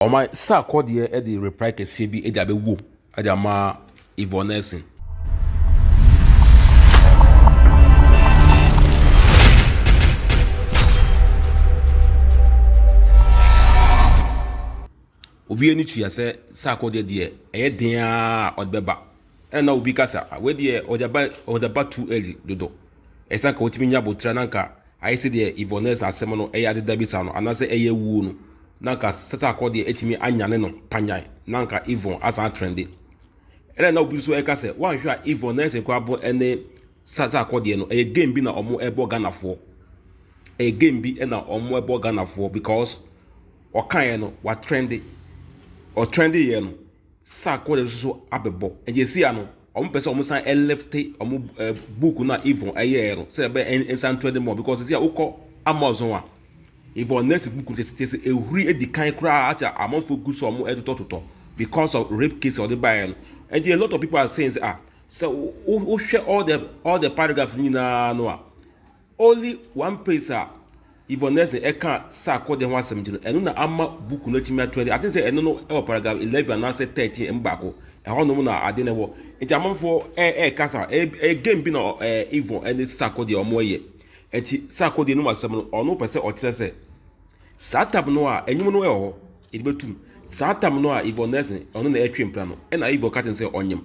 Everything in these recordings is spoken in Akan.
Ọma Sarkodie de reply kɛseɛ bi de abɛwo de ama Yvonne Nelson. Obi ani tua sɛ Sarkodie deɛ ɛyɛ den a ɔde bɛba ɛna obi kasa we deɛ ɔde ba too early dodo ɛsan ka wotimi nya botra nanka ayɛ sɛ deɛ Yvonne Nelson asɛm no ɛyɛ adeda bi sa no anasɛ ɛyɛ wuo no nanka Sarkodie etimi anyane no panyan nanka Yvonne asan trendy ɛna na obi so ɛka sɛ wanhwɛ a Yvonne Nelson kɔ abo ɛne Sarkodie no ɛyɛ game bi na ɔmo ɛbɔ Ghanafoɔ ɛyɛ game bi ɛna ɔmo ɛbɔ Ghanafoɔ because ɔkan no wa trendy or trendy yɛ no Sarkodie so abɛbɔ ɛgye no ɔmo pɛ sɛ ɔmo san ɛlefte ɔmo book na Yvonne ɛyɛ no sɛ ɛbɛ ɛnsan trendy more because sia wokɔ Amazon a Yvonne Nelson book tese ehuri edi kan kra acha amonfo gu so ɔmo ɛtotɔ because of rape case or the buy no ɛgye a lot of people are saying so who share all the paragraph nyinaa no a only one place Yvonne Nelson ɛka Sarkodie ho asɛm gyino ɛno na ama book no timi atwɛde I think say ɛno no ɛwɔ paragraph 11 and 13 mbako ɛhɔ no mu na ade ne wɔ nti amanfo kasa game bi na Yvonne ɛne Sarkodie ɔmo ɛyɛ enti Sarkodie no asɛm no ɔno pɛ sɛ ɔkyerɛ sɛ satam no a enyim no ɛwɔ ɛde betum satam no a Yvonne Nelson ɔno na ɛtwe mpla no ɛna Yvonne ka ten sɛ ɔnyem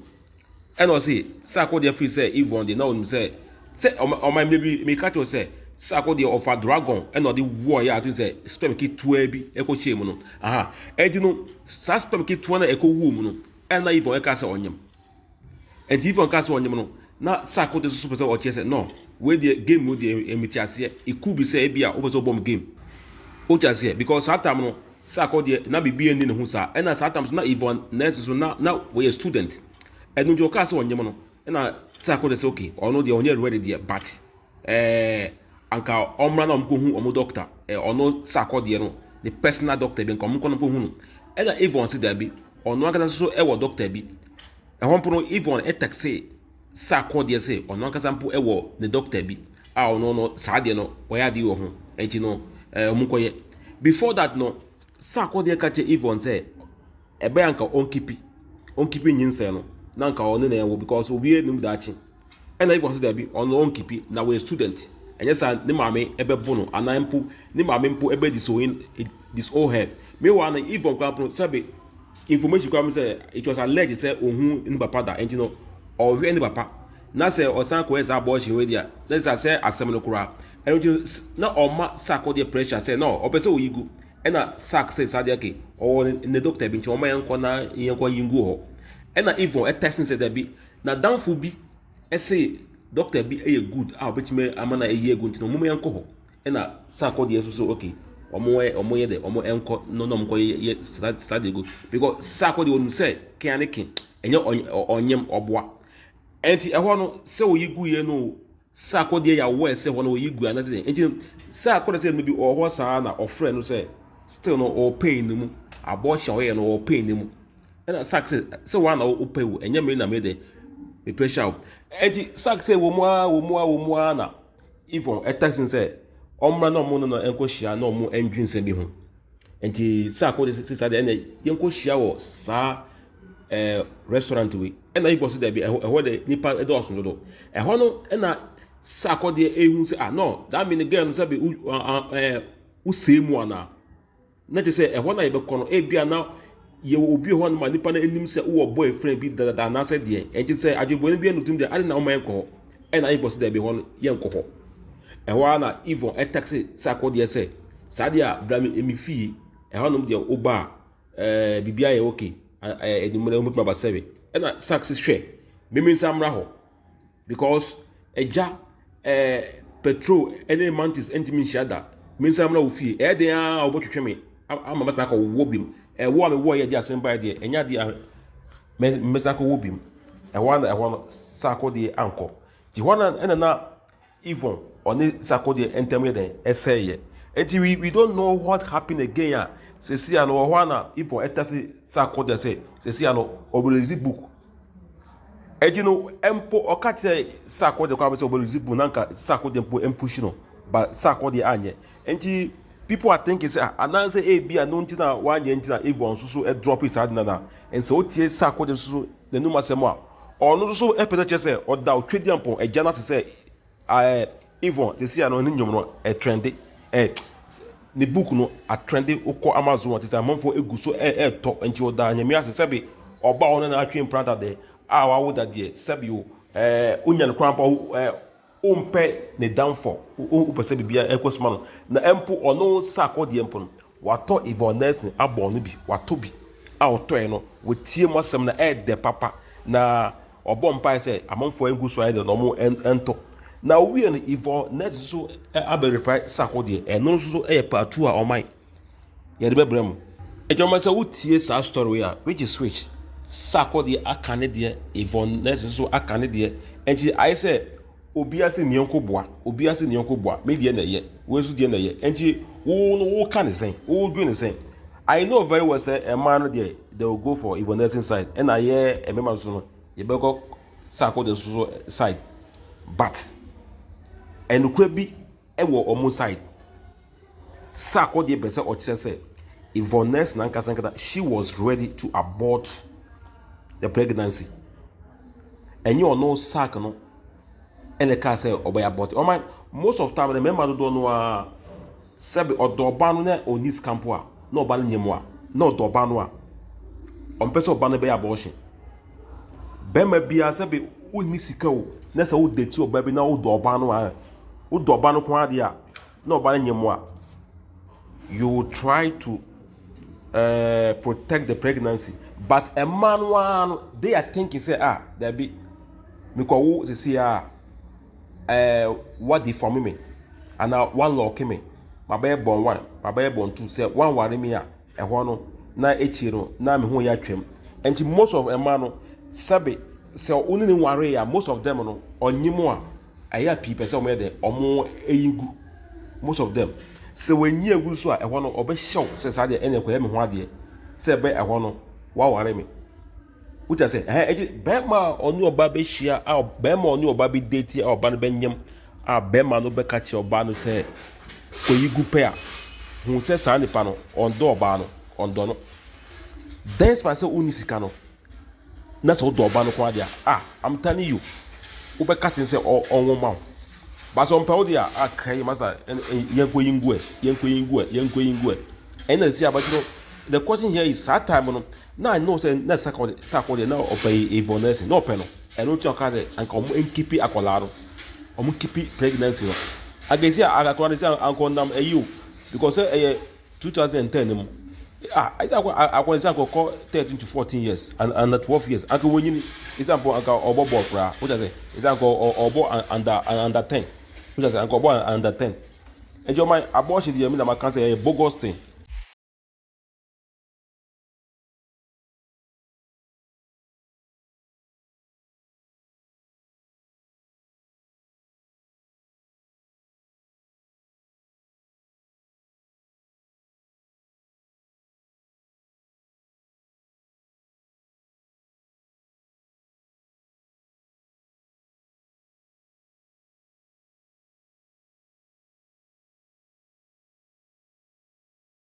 ɛna ɔse Sarkodie free sɛ Yvonne de na ɔnim sɛ ɔman maybe me ka to sɛ Sarkodie of a dragon and the war ya to say spam kit 12 echo chemo aha edi no sa spam kit 2 na echo wom no and na Yvonne ka say onyem and Yvonne ka say onyem no na Sarkodie so super say o say no we the game mo the emiti ase e could be say e bia o so bomb game o just here because that time no Sarkodie na bibi eni ne ho sa and na that time na Yvonne Nelson so na we a student and no ka say onyem no na Sarkodie say okay or no the onye ready there but anka omra na omko hu omo doctor ono Sarkodie no the personal doctor bi nka omko no hu no e da Yvonne se da bi ono aka so e wo doctor bi e ho mpo Yvonne e taxi Sarkodie se ono aka sampo e wo the doctor bi a ono no saade no wo ya de wo ho enti no omko ye before that no Sarkodie ka che Yvonne se e be anka onkipi nyinse no na anka ono na wo because obi enum da achi e na Yvonne se da bi ono onkipi na we student and yes, ne mame ebe bono anampo ne mame mpo ebe this all her me wan Yvonne kwampo sabe information kwam say it was alleged say ohun ni papa da enti no o hwe ni papa na say osan ko esa abortion we dia let's say asem no kura enti na o ma Sarkodie pressure say no o pese oyigu e na sak say sadia ke o ne doctor bi nti o ma yanko na yanko yingu ho e na Yvonne testing say that bi na downfall bi e say doctor bi eye good obetime amana eye good ntino mumu yanko ho na Sarkodie so okay omo ye de omo enko no mko ye sade go because Sarkodie wonu say kianiki enye onyem oboa enti ehwo no se oyigu ye no Sarkodie ya we se ho no oyigu anase enti Sarkodie say maybe oho saa na ofre no say still no o pain mu abortion we no o pain mu na sak say one na o pay wo enye me na me de me pressure enti sak say wo mu na Yvonne taxing say omra na omo no enko hia na omo endwinse bi ho enti Sarkodie say say na yenko hia wo sa restaurant we na Yvonne say there ehwo de nipa edo oso do ehwo no na Sarkodie ehun say no that mean again say be u semu ana na te say ehwo na ye be kono e bia na ye obi ho no ma nipa na enim se wo boyfriend bi da na se de enti se adwebon bi anutum de ade na o man ko e na Yvonne se de be ho no ye nko ho e ho na Yvonne taxi Sarkodie se sadia bra emi fi e ho no de oba bibia ye okay enimere mo ba sebe e na saxi hwe memi samra ho because eja petrol any mantis entimi shada memi samra wo fi e de a obotwetwe me ama masa ka wo bim wo me wo ye di asem ba de enya di mesa ko wo bim e ho Sarkodie anko ti hona na Yvonne oni Sarkodie entemye den eseye enti we don't know what happened again se si ano ho na Yvonne etasi Sarkodie se si ano obelizi book ejino empo okache Sarkodie kwa be se obelizi book nanka Sarkodie empo empush no ba Sarkodie anye enti people are thinking say and say a be no ntina one year ntina Yvonne so drop his hard na and so tie Sarkodie so the no masemo a ono so e pete say o da otwedi ampon e jana say Yvonne te see no nyom no e trendy ne book no a trendy ukọ Amazon te say amanfo egu so to nti o da nyame ase se be oba ono na atwe implanta de a wa wo da de se be o unya no krampa umpe ne downfall upese bibia ekosma no na empo ono Sarkodie empo no wato Yvonne Nelson abo no bi wato bi a otoe no wetie mo asem na de papa na obo mpa se amanfo egu so ayde no mo ento na we no Yvonne Nelson so abe reply Sarkodie eno so part 2 a oman ye de bebrem ejoma se wutie sa story a which is switch Sarkodie akane de Yvonne Nelson so akane de enji I say obi ase ni yonko boa me de na ye we so de na ye enji wo kan sen wo dwen sen I know very well say a man there they will go for Yvonne Nelson side and I hear a member so you be go Sarkodie so side but and kwe bi e wo omo side Sarkodie be say o tse say Yvonne Nelson ankasa she was ready to abort the pregnancy and you know sack no and the car say obey abort o man most of time the member do no sabe odoba no na onis campo a na oba no nyemo a na odoba no a on pese oba no be abortion bema bia sabe oni sika o na say wo deti oba bi na wo doba no a wo doba no kwa de a na oba no nyemo a you try to protect the pregnancy but a man one they are thinking say there be because who say what the for me and now one law came my baby born one my baby born two say one worry me a no na echi no na me ho ya twem and most of a man sabe say only worry ya most of them no onyimo a aya people say o me de omo eyigu most of them so when you go so a no obe show say say de ene kwa me ho ade say be no wa worry me uta say bema onu oba be hia a bema onu oba be date a oba no be nyem a bema no be ka che oba no say koyigu pe a hu say sa nipa no ondo oba no ondo no dance pa say unisika no na so do oba no kwa dia I'm telling you ube katin say onwo ma ba so mpa odi a kai masa yenkoyingue ena si abajiro the question here is that time no now I know say na Sarkodie na obey Yvonne Nelson no pe no eno ti oka de anka omo enkipi akolaro omo kipi pregnancy no agesi agakwani say anko nam eyu because 2010 mo I say akwani say anko 13 to 14 years and 12 years anko wonyini example anka obo ball pra what I say is anko obo under 10 what I say anko obo under 10 and your my abortion dey mean na ma can say bogus thing